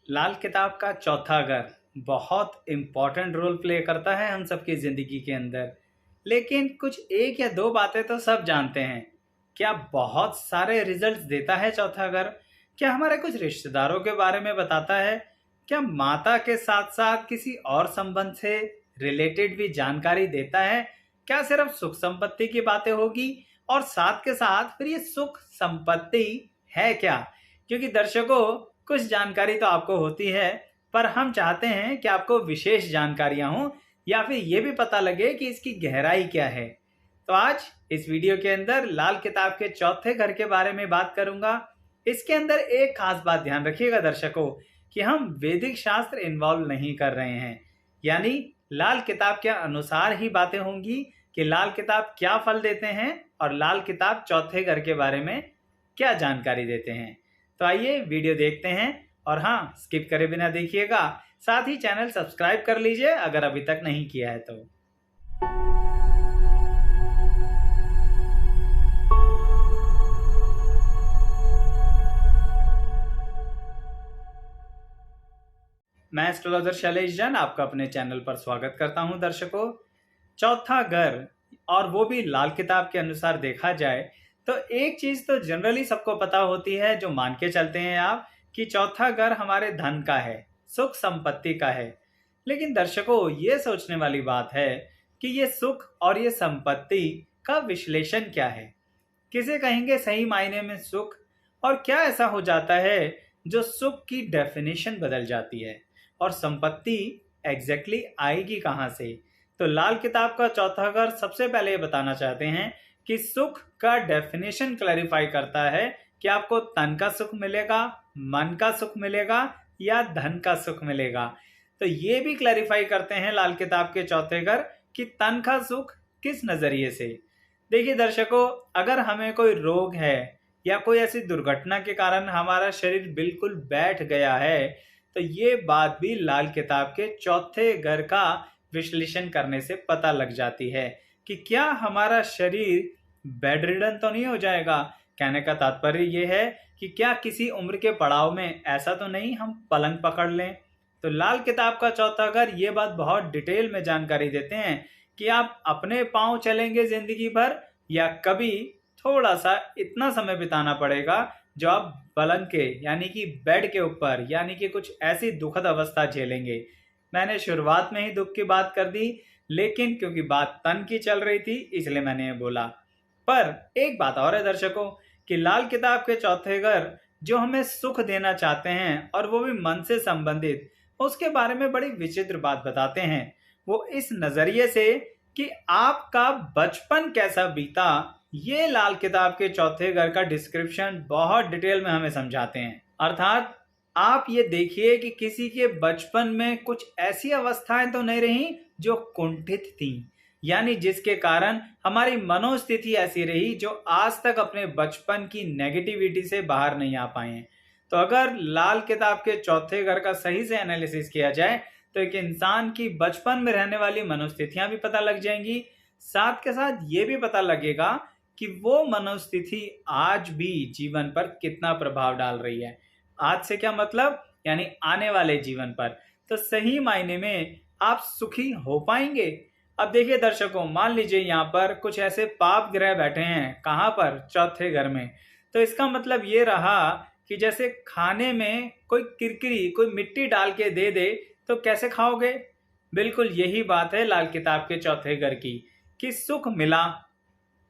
लाल किताब का चौथा घर बहुत इम्पोर्टेंट रोल प्ले करता है हम सबकी ज़िंदगी के अंदर। लेकिन कुछ एक या दो बातें तो सब जानते हैं। क्या बहुत सारे रिजल्ट्स देता है चौथा घर? क्या हमारे कुछ रिश्तेदारों के बारे में बताता है? क्या माता के साथ साथ किसी और संबंध से रिलेटेड भी जानकारी देता है? क्या सिर्फ सुख संपत्ति की बातें होगी? और साथ के साथ फिर ये सुख संपत्ति है क्या? क्योंकि दर्शकों, कुछ जानकारी तो आपको होती है, पर हम चाहते हैं कि आपको विशेष जानकारियां हों या फिर ये भी पता लगे कि इसकी गहराई क्या है। तो आज इस वीडियो के अंदर लाल किताब के चौथे घर के बारे में बात करूंगा। इसके अंदर एक खास बात ध्यान रखिएगा दर्शकों, कि हम वैदिक शास्त्र इन्वॉल्व नहीं कर रहे हैं। यानी लाल किताब के अनुसार ही बातें होंगी कि लाल किताब क्या फल देते हैं और लाल किताब चौथे घर के बारे में क्या जानकारी देते हैं। तो आइए वीडियो देखते हैं, और हाँ, स्किप करे बिना देखिएगा। साथ ही चैनल सब्सक्राइब कर लीजिए अगर अभी तक नहीं किया है तो। मैं एस्ट्रोलॉजर शैलेश जैन आपका अपने चैनल पर स्वागत करता हूं दर्शकों। चौथा घर, और वो भी लाल किताब के अनुसार देखा जाए तो एक चीज तो जनरली सबको पता होती है, जो मान के चलते हैं आप, कि चौथा घर हमारे धन का है, सुख संपत्ति का है। लेकिन दर्शकों, ये सोचने वाली बात है कि ये सुख और ये संपत्ति का विश्लेषण क्या है। किसे कहेंगे सही मायने में सुख, और क्या ऐसा हो जाता है जो सुख की डेफिनेशन बदल जाती है, और संपत्ति एग्जैक्टली आएगी कहाँ से। तो लाल किताब का चौथा घर सबसे पहले ये बताना चाहते हैं कि सुख का डेफिनेशन क्लैरिफाई करता है कि आपको तन का सुख मिलेगा, मन का सुख मिलेगा या धन का सुख मिलेगा। तो ये भी क्लैरिफाई करते हैं लाल किताब के चौथे घर कि तन का सुख किस नजरिए से। देखिए दर्शकों, अगर हमें कोई रोग है या कोई ऐसी दुर्घटना के कारण हमारा शरीर बिल्कुल बैठ गया है, तो ये बात भी लाल किताब के चौथे घर का विश्लेषण करने से पता लग जाती है कि क्या हमारा शरीर बेड रिडन तो नहीं हो जाएगा। कहने का तात्पर्य ये है कि क्या किसी उम्र के पड़ाव में ऐसा तो नहीं हम पलंग पकड़ लें। तो लाल किताब का चौथा घर ये बात बहुत डिटेल में जानकारी देते हैं कि आप अपने पांव चलेंगे जिंदगी भर, या कभी थोड़ा सा इतना समय बिताना पड़ेगा जो आप पलंग के यानी कि बेड के ऊपर, यानी कि कुछ ऐसी दुखद अवस्था झेलेंगे। मैंने शुरुआत में ही दुख की बात कर दी, लेकिन क्योंकि बात तन की चल रही थी इसलिए मैंने ये बोला। पर एक बात और है दर्शकों, कि लाल किताब के चौथे घर जो हमें सुख देना चाहते हैं, और वो भी मन से संबंधित, उसके बारे में बड़ी विचित्र बात बताते हैं। वो इस नजरिए से कि आपका बचपन कैसा बीता, ये लाल किताब के चौथे घर का डिस्क्रिप्शन बहुत डिटेल में हमें समझाते हैं। अर्थात आप ये देखिए कि किसी के बचपन में कुछ ऐसी अवस्थाएं तो नहीं रही जो कुंठित थी, यानी जिसके कारण हमारी मनोस्थिति ऐसी रही जो आज तक अपने बचपन की नेगेटिविटी से बाहर नहीं आ पाए हैं। तो अगर लाल किताब के चौथे घर का सही से एनालिसिस किया जाए तो एक इंसान की बचपन में रहने वाली मनोस्थितियां भी पता लग जाएंगी। साथ के साथ ये भी पता लगेगा कि वो मनोस्थिति आज भी जीवन पर कितना प्रभाव डाल रही है। आज से क्या मतलब, यानी आने वाले जीवन पर। तो सही मायने में आप सुखी हो पाएंगे। अब देखिए दर्शकों, मान लीजिए यहाँ पर कुछ ऐसे पाप ग्रह बैठे हैं, कहाँ पर, चौथे घर में। तो इसका मतलब ये रहा कि जैसे खाने में कोई किरकिरी, कोई मिट्टी डाल के दे दे तो कैसे खाओगे। बिल्कुल यही बात है लाल किताब के चौथे घर की, कि सुख मिला,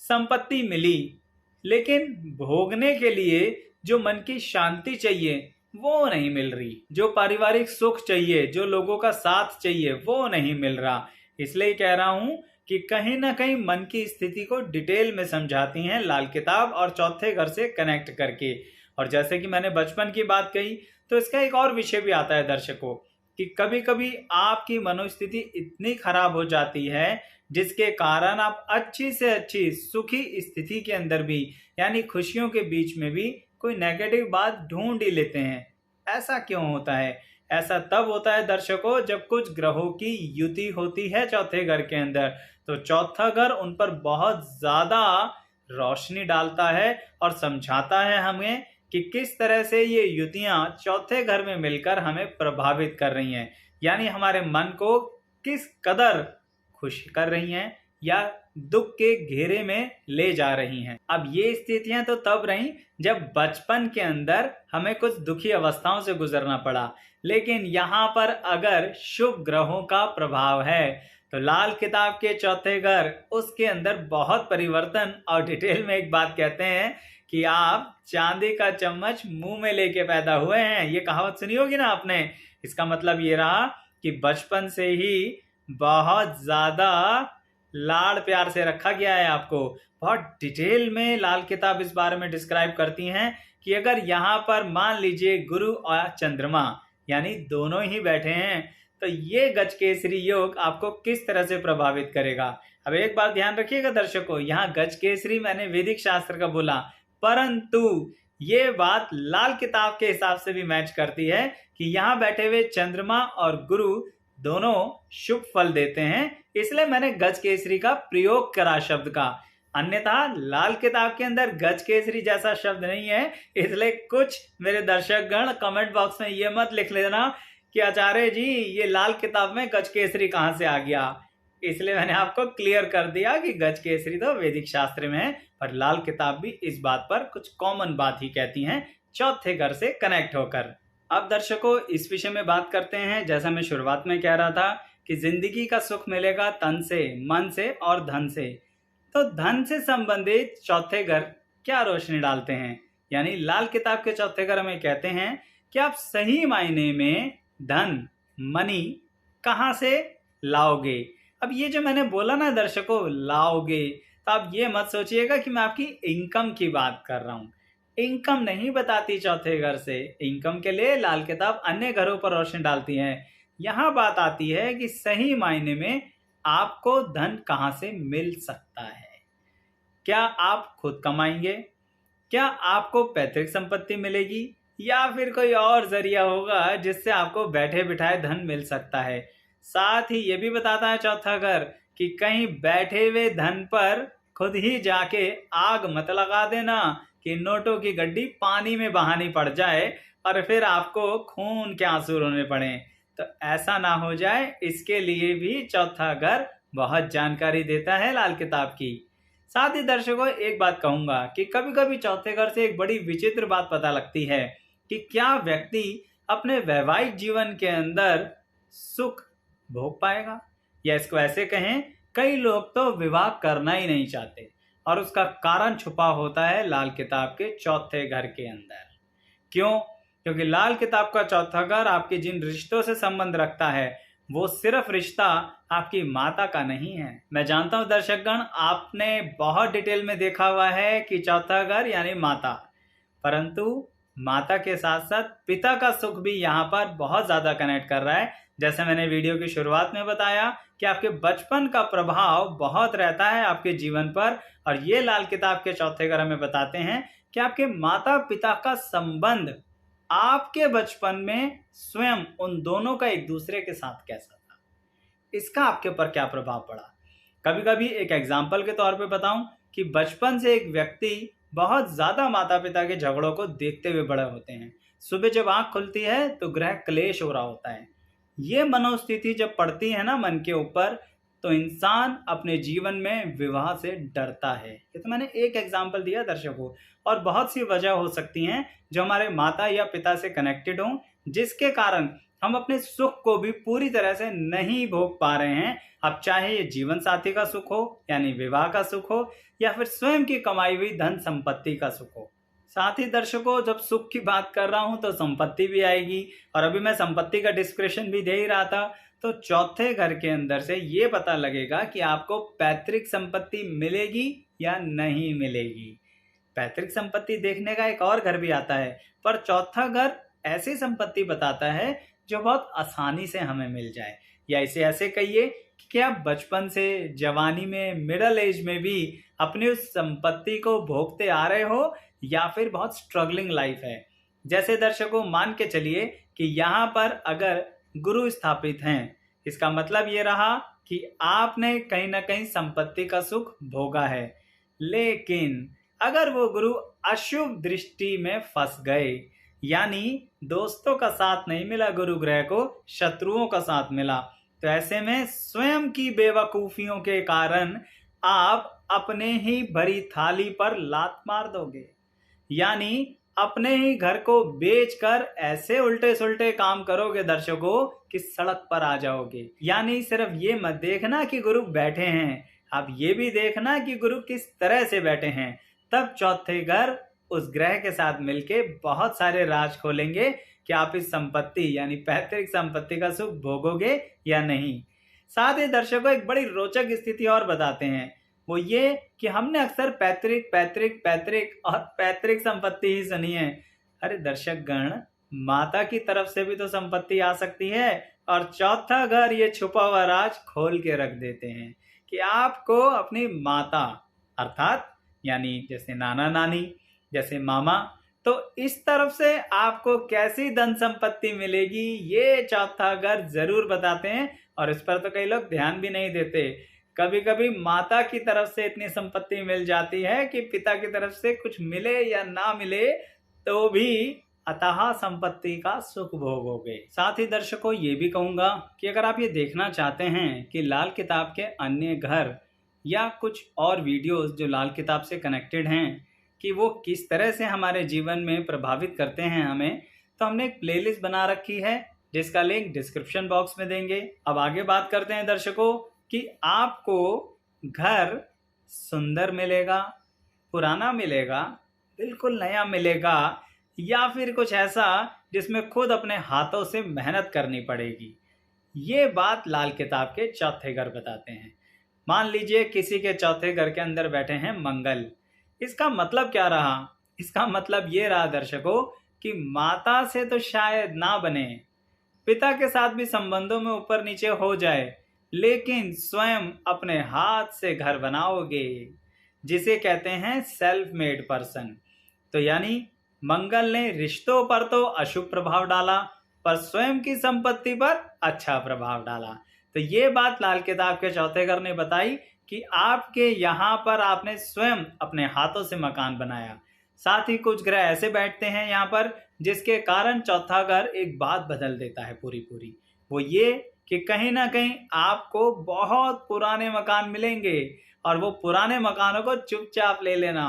संपत्ति मिली, लेकिन भोगने के लिए जो मन की शांति चाहिए वो नहीं मिल रही, जो पारिवारिक सुख चाहिए, जो लोगों का साथ चाहिए, वो नहीं मिल रहा। इसलिए कह रहा हूं कि कहीं ना कहीं मन की स्थिति को डिटेल में समझाती हैं लाल किताब और चौथे घर से कनेक्ट करके। और जैसे कि मैंने बचपन की बात कही, तो इसका एक और विषय भी आता है दर्शकों, कि कभी कभी आपकी मनोस्थिति इतनी खराब हो जाती है जिसके कारण आप अच्छी से अच्छी सुखी स्थिति के अंदर भी, यानी खुशियों के बीच में भी, कोई नेगेटिव बात ढूंढ ही लेते हैं। ऐसा क्यों होता है? ऐसा तब होता है दर्शकों जब कुछ ग्रहों की युति होती है चौथे घर के अंदर। तो चौथा घर उन पर बहुत ज्यादा रोशनी डालता है और समझाता है हमें कि किस तरह से ये युतियां चौथे घर में मिलकर हमें प्रभावित कर रही हैं, यानी हमारे मन को किस कदर खुश कर रही हैं या दुख के घेरे में ले जा रही हैं। अब ये स्थितियां तो तब रही जब बचपन के अंदर हमें कुछ दुखी अवस्थाओं से गुजरना पड़ा, लेकिन यहाँ पर अगर शुभ ग्रहों का प्रभाव है तो लाल किताब के चौथे घर उसके अंदर बहुत परिवर्तन। और डिटेल में एक बात कहते हैं कि आप चांदी का चम्मच मुंह में लेके पैदा हुए हैं। ये कहावत सुनी होगी ना आपने। इसका मतलब ये रहा कि बचपन से ही बहुत ज्यादा लाड़ प्यार से रखा गया है आपको। बहुत डिटेल में लाल किताब इस बारे में डिस्क्राइब करती हैं कि अगर यहाँ पर मान लीजिए गुरु और चंद्रमा यानी दोनों ही बैठे हैं तो ये गजकेसरी योग आपको किस तरह से प्रभावित करेगा। अब एक बात ध्यान रखिएगा दर्शकों, यहाँ गजकेसरी मैंने वैदिक शास्त्र का बोला, परंतु ये बात लाल किताब के हिसाब से भी मैच करती है कि यहाँ बैठे हुए चंद्रमा और गुरु दोनों शुभ फल देते हैं, इसलिए मैंने गजकेसरी का प्रयोग करा शब्द का। अन्यथा लाल किताब के अंदर गजकेसरी जैसा शब्द नहीं है, इसलिए कुछ मेरे दर्शक गण कमेंट बॉक्स में ये मत लिख लेना कि आचार्य जी ये लाल किताब में गजकेसरी कहां से आ गया। इसलिए मैंने आपको क्लियर कर दिया कि गजकेसरी तो वैदिक शास्त्र में है, पर लाल किताब भी इस बात पर कुछ कॉमन बात ही कहती हैं चौथे घर से कनेक्ट होकर। अब दर्शकों इस विषय में बात करते हैं। जैसा मैं शुरुआत में कह रहा था कि जिंदगी का सुख मिलेगा तन से, मन से और धन से। तो धन से संबंधित चौथे घर क्या रोशनी डालते हैं, यानी लाल किताब के चौथे घर हमें कहते हैं कि आप सही मायने में धन मनी कहाँ से लाओगे। अब ये जो मैंने बोला ना दर्शकों लाओगे, तो आप ये मत सोचिएगा कि मैं आपकी इनकम की बात कर रहा हूँ। इनकम नहीं बताती चौथे घर से, इनकम के लिए लाल किताब अन्य घरों पर रोशनी डालती है। यहाँ बात आती है कि सही मायने में आपको धन कहाँ से मिल सकता है। क्या आप खुद कमाएंगे, क्या आपको पैतृक संपत्ति मिलेगी, या फिर कोई और जरिया होगा जिससे आपको बैठे बिठाए धन मिल सकता है। साथ ही ये भी बताता है चौथा घर कि कहीं बैठे हुए धन पर खुद ही जाके आग मत लगा देना कि नोटों की गड्डी पानी में बहानी पड़ जाए और फिर आपको खून के आंसू रोने पड़े। तो ऐसा ना हो जाए, इसके लिए भी चौथा घर बहुत जानकारी देता है लाल किताब की। साथ ही दर्शकों एक बात कहूंगा कि कभी कभी चौथे घर से एक बड़ी विचित्र बात पता लगती है कि क्या व्यक्ति अपने वैवाहिक जीवन के अंदर सुख भोग पाएगा, या इसको ऐसे कहें कई लोग तो विवाह करना ही नहीं चाहते और उसका कारण छुपा होता है लाल किताब के चौथे घर के अंदर। क्यों? क्योंकि लाल किताब का चौथा घर आपके जिन रिश्तों से संबंध रखता है वो सिर्फ रिश्ता आपकी माता का नहीं है। मैं जानता हूं दर्शकगण आपने बहुत डिटेल में देखा हुआ है कि चौथा घर यानी माता, परंतु माता के साथ साथ पिता का सुख भी यहाँ पर बहुत ज्यादा कनेक्ट कर रहा है। जैसे मैंने वीडियो की शुरुआत में बताया कि आपके बचपन का प्रभाव बहुत रहता है आपके जीवन पर, और ये लाल किताब के चौथे घर हमें बताते हैं कि आपके माता पिता का संबंध आपके बचपन में स्वयं उन दोनों का एक दूसरे के साथ कैसा था, इसका आपके ऊपर क्या प्रभाव पड़ा। कभी कभी एक एग्जाम्पल के तौर पे बताऊं कि बचपन से एक व्यक्ति बहुत ज्यादा माता पिता के झगड़ों को देखते हुए बड़े होते हैं। सुबह जब आंख खुलती है तो ग्रह क्लेश हो रहा होता है। ये मनोस्थिति जब पड़ती है ना मन के ऊपर, तो इंसान अपने जीवन में विवाह से डरता है। ये तो मैंने एक एग्जाम्पल दिया दर्शकों, और बहुत सी वजह हो सकती हैं जो हमारे माता या पिता से कनेक्टेड हों, जिसके कारण हम अपने सुख को भी पूरी तरह से नहीं भोग पा रहे हैं। अब चाहे ये जीवन साथी का सुख हो यानी विवाह का सुख हो, या फिर स्वयं की कमाई हुई धन संपत्ति का सुख हो। साथ ही दर्शकों जब सुख की बात कर रहा हूं तो संपत्ति भी आएगी, और अभी मैं संपत्ति का डिस्क्रिप्शन भी दे ही रहा था। तो चौथे घर के अंदर से ये पता लगेगा कि आपको पैतृक संपत्ति मिलेगी या नहीं मिलेगी। पैतृक संपत्ति देखने का एक और घर भी आता है, पर चौथा घर ऐसी संपत्ति बताता है जो बहुत आसानी से हमें मिल जाए, या इसे ऐसे कहिए कि आप बचपन से जवानी में मिडिल एज में भी अपनी उस संपत्ति को भोगते आ रहे हो, या फिर बहुत स्ट्रगलिंग लाइफ है। जैसे दर्शकों मान के चलिए कि यहाँ पर अगर गुरु स्थापित हैं, इसका मतलब ये रहा कि आपने कहीं ना कहीं संपत्ति का सुख भोगा है, लेकिन अगर वो गुरु अशुभ दृष्टि में फंस गए, यानी दोस्तों का साथ नहीं मिला, गुरु ग्रह को शत्रुओं का साथ मिला, तो ऐसे में स्वयं की बेवकूफियों के कारण आप अपने ही भरी थाली पर लात मार दोगे। यानी अपने ही घर को बेचकर ऐसे उल्टे सुल्टे काम करोगे दर्शकों कि सड़क पर आ जाओगे। यानी सिर्फ ये मत देखना कि गुरु बैठे हैं, आप ये भी देखना कि गुरु किस तरह से बैठे हैं। तब चौथे घर उस ग्रह के साथ मिलके बहुत सारे राज खोलेंगे कि आप इस संपत्ति यानी पैतृक संपत्ति का सुख भोगोगे या नहीं। साथ ही दर्शकों एक बड़ी रोचक स्थिति और बताते हैं, वो ये कि हमने अक्सर पैतृक पैतृक पैतृक और पैतृक संपत्ति ही सुनी है। अरे दर्शक गण, माता की तरफ से भी तो संपत्ति आ सकती है, और चौथा घर ये छुपा हुआ राज खोल के रख देते हैं कि आपको अपनी माता अर्थात यानी जैसे नाना नानी, जैसे मामा, तो इस तरफ से आपको कैसी धन संपत्ति मिलेगी ये चौथा घर जरूर बताते हैं। और इस पर तो कई लोग ध्यान भी नहीं देते। कभी कभी माता की तरफ से इतनी संपत्ति मिल जाती है कि पिता की तरफ से कुछ मिले या ना मिले तो भी अतः संपत्ति का सुख भोगोगे। साथ ही दर्शकों ये भी कहूंगा कि अगर आप ये देखना चाहते हैं कि लाल किताब के अन्य घर या कुछ और वीडियोस जो लाल किताब से कनेक्टेड हैं कि वो किस तरह से हमारे जीवन में प्रभावित करते हैं हमें, तो हमने एक प्लेलिस्ट बना रखी है जिसका लिंक डिस्क्रिप्शन बॉक्स में देंगे। अब आगे बात करते हैं दर्शकों कि आपको घर सुंदर मिलेगा, पुराना मिलेगा, बिल्कुल नया मिलेगा, या फिर कुछ ऐसा जिसमें खुद अपने हाथों से मेहनत करनी पड़ेगी। ये बात लाल किताब के चौथे घर बताते हैं। मान लीजिए किसी के चौथे घर के अंदर बैठे हैं मंगल। इसका मतलब क्या रहा? इसका मतलब ये रहा दर्शकों कि माता से तो शायद ना बने, पिता के साथ भी संबंधों में ऊपर नीचे हो जाए, लेकिन स्वयं अपने हाथ से घर बनाओगे, जिसे कहते हैं सेल्फ मेड पर्सन। तो यानी मंगल ने रिश्तों पर तो अशुभ प्रभाव डाला, पर स्वयं की संपत्ति पर अच्छा प्रभाव डाला। तो ये बात लाल किताब के चौथे घर ने बताई कि आपके यहाँ पर आपने स्वयं अपने हाथों से मकान बनाया। साथ ही कुछ ग्रह ऐसे बैठते हैं यहाँ पर जिसके कारण चौथा घर एक बात बदल देता है पूरी पूरी। वो ये कि कहीं ना कहीं आपको बहुत पुराने मकान मिलेंगे, और वो पुराने मकानों को चुपचाप ले लेना।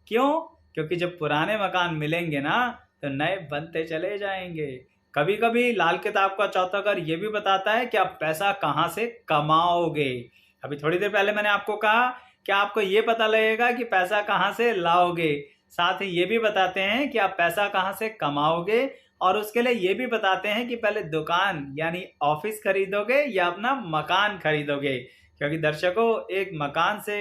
क्यों? क्योंकि जब पुराने मकान मिलेंगे ना तो नए बनते चले जाएंगे। कभी कभी लाल किताब का चौथा घर ये भी बताता है कि आप पैसा कहाँ से कमाओगे। अभी थोड़ी देर पहले मैंने आपको कहा कि आपको ये पता लगेगा कि पैसा कहाँ से लाओगे। साथ ही ये भी बताते हैं कि आप पैसा कहाँ से कमाओगे, और उसके लिए ये भी बताते हैं कि पहले दुकान यानी ऑफिस खरीदोगे या अपना मकान खरीदोगे। क्योंकि दर्शकों एक मकान से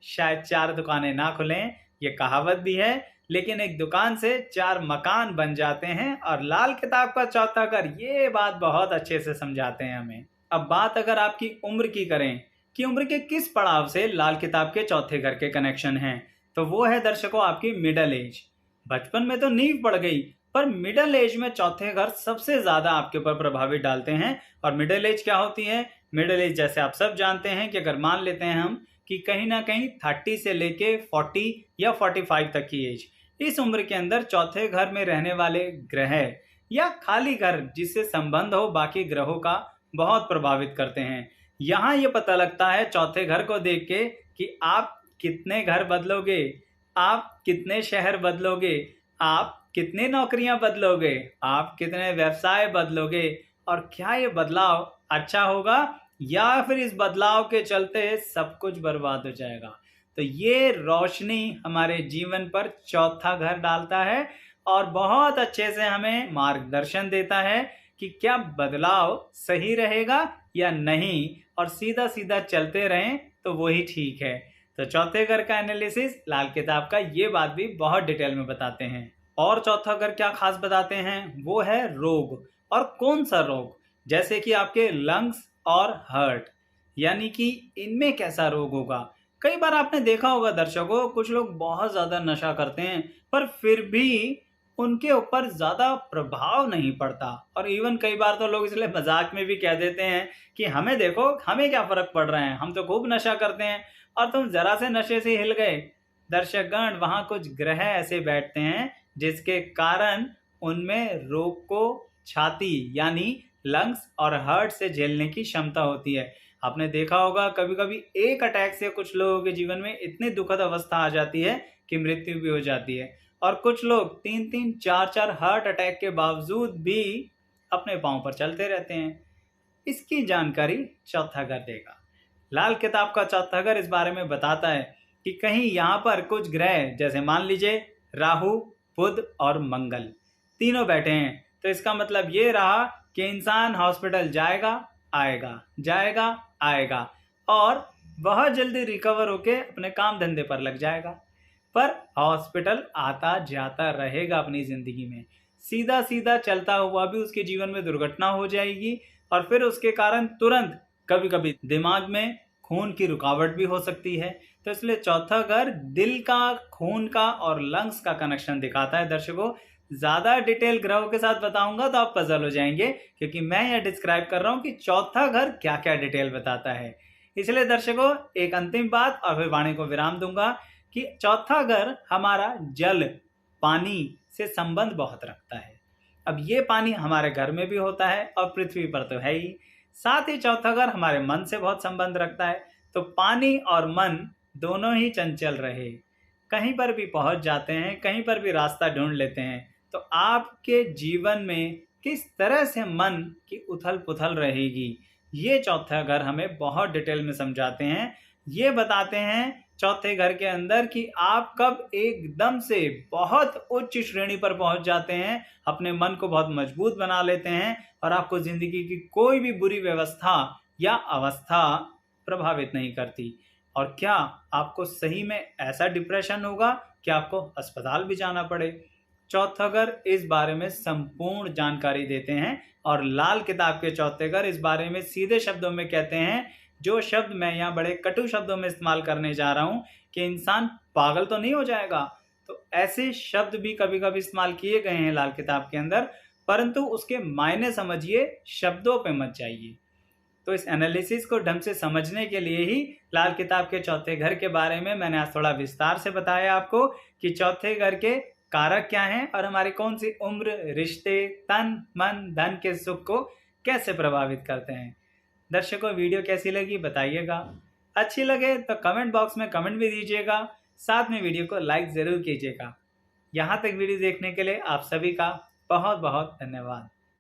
शायद 4 दुकानें ना खुलें, ये कहावत भी है, लेकिन एक दुकान से 4 मकान बन जाते हैं। और लाल किताब का चौथा घर ये बात बहुत अच्छे से समझाते हैं हमें। अब बात अगर आपकी उम्र की करें कि उम्र के किस पड़ाव से लाल किताब के चौथे घर के कनेक्शन हैं, तो वो है दर्शकों आपकी मिडल एज। बचपन में तो नींव पड़ गई, पर मिडल एज में चौथे घर सबसे ज्यादा आपके ऊपर प्रभावित डालते हैं। और मिडल एज क्या होती है? मिडल एज जैसे आप सब जानते हैं कि अगर मान लेते हैं हम कि कहीं ना कहीं 30 से लेके 40 या 45 तक की एज, इस उम्र के अंदर चौथे घर में रहने वाले ग्रह या खाली घर जिससे संबंध हो बाकी ग्रहों का बहुत प्रभावित करते हैं। यहाँ ये पता लगता है चौथे घर को देख के कि आप कितने घर बदलोगे, आप कितने शहर बदलोगे, आप कितने नौकरियां बदलोगे, आप कितने व्यवसाय बदलोगे, और क्या ये बदलाव अच्छा होगा या फिर इस बदलाव के चलते सब कुछ बर्बाद हो जाएगा। तो ये रोशनी हमारे जीवन पर चौथा घर डालता है और बहुत अच्छे से हमें मार्गदर्शन देता है कि क्या बदलाव सही रहेगा या नहीं, और सीधा सीधा चलते रहें तो वही ठीक है। तो चौथे घर का एनालिसिस लाल किताब का ये बात भी बहुत डिटेल में बताते हैं। और चौथा घर क्या खास बताते हैं, वो है रोग। और कौन सा रोग? जैसे कि आपके लंग्स और हार्ट, यानी कि इनमें कैसा रोग होगा। कई बार आपने देखा होगा दर्शकों, कुछ लोग बहुत ज्यादा नशा करते हैं पर फिर भी उनके ऊपर ज्यादा प्रभाव नहीं पड़ता। और इवन कई बार तो लोग इसलिए मजाक में भी कह देते हैं कि हमें देखो, हमें क्या फर्क पड़ रहा है, हम तो खूब नशा करते हैं और तुम जरा से नशे से हिल गए। दर्शकगण, वहां कुछ ग्रह ऐसे बैठते हैं जिसके कारण उनमें रोग को छाती यानी लंग्स और हार्ट से झेलने की क्षमता होती है। आपने देखा होगा कभी कभी एक अटैक से कुछ लोगों के जीवन में इतनी दुखद अवस्था आ जाती है कि मृत्यु भी हो जाती है, और कुछ लोग 3-3, 4-4 हार्ट अटैक के बावजूद भी अपने पांव पर चलते रहते हैं। इसकी जानकारी चौथा घर देगा। लाल किताब का चौथा घर इस बारे में बताता है कि कहीं यहाँ पर कुछ ग्रह, जैसे मान लीजिए राहु, बुध और मंगल, तीनों बैठे हैं, तो इसका मतलब ये रहा कि इंसान हॉस्पिटल जाएगा आएगा, जाएगा आएगा, और बहुत जल्दी रिकवर होके अपने काम धंधे पर लग जाएगा, पर हॉस्पिटल आता जाता रहेगा अपनी जिंदगी में। सीधा सीधा चलता हुआ भी उसके जीवन में दुर्घटना हो जाएगी, और फिर उसके कारण तुरंत कभी कभी दिमाग में खून की रुकावट भी हो सकती है। तो इसलिए चौथा घर दिल का, खून का और लंग्स का कनेक्शन दिखाता है। दर्शकों, ज्यादा डिटेल ग्रहों के साथ बताऊंगा तो आप पजल हो जाएंगे, क्योंकि मैं यह डिस्क्राइब कर रहा हूं कि चौथा घर क्या क्या डिटेल बताता है। इसलिए दर्शकों, एक अंतिम बात और फिर वाणी को विराम दूंगा कि चौथा घर हमारा जल, पानी से संबंध बहुत रखता है। अब ये पानी हमारे घर में भी होता है और पृथ्वी पर तो है ही, साथ ही चौथा घर हमारे मन से बहुत संबंध रखता है। तो पानी और मन दोनों ही चंचल रहे, कहीं पर भी पहुंच जाते हैं, कहीं पर भी रास्ता ढूंढ लेते हैं। तो आपके जीवन में किस तरह से मन की उथल पुथल रहेगी, ये चौथा घर हमें बहुत डिटेल में समझाते हैं। ये बताते हैं चौथे घर के अंदर कि आप कब एकदम से बहुत उच्च श्रेणी पर पहुंच जाते हैं, अपने मन को बहुत मजबूत बना लेते हैं, और आपको जिंदगी की कोई भी बुरी व्यवस्था या अवस्था प्रभावित नहीं करती। और क्या आपको सही में ऐसा डिप्रेशन होगा कि आपको अस्पताल भी जाना पड़े? चौथा घर इस बारे में संपूर्ण जानकारी देते हैं, और लाल किताब के चौथे घर इस बारे में सीधे शब्दों में कहते हैं, जो शब्द मैं यहाँ बड़े कटु शब्दों में इस्तेमाल करने जा रहा हूँ कि इंसान पागल तो नहीं हो जाएगा। तो ऐसे शब्द भी कभी कभी इस्तेमाल किए गए हैं लाल किताब के अंदर, परंतु उसके मायने समझिए, शब्दों पे मत जाइए। तो इस एनालिसिस को ढंग से समझने के लिए ही लाल किताब के चौथे घर के बारे में मैंने आज थोड़ा विस्तार से बताया आपको कि चौथे घर के कारक क्या हैं और हमारी कौन सी उम्र, रिश्ते, तन, मन, धन के सुख को कैसे प्रभावित करते हैं। दर्शकों, वीडियो कैसी लगी बताइएगा। अच्छी लगे तो कमेंट बॉक्स में कमेंट भी दीजिएगा, साथ में वीडियो को लाइक ज़रूर कीजिएगा। यहाँ तक वीडियो देखने के लिए आप सभी का बहुत बहुत धन्यवाद।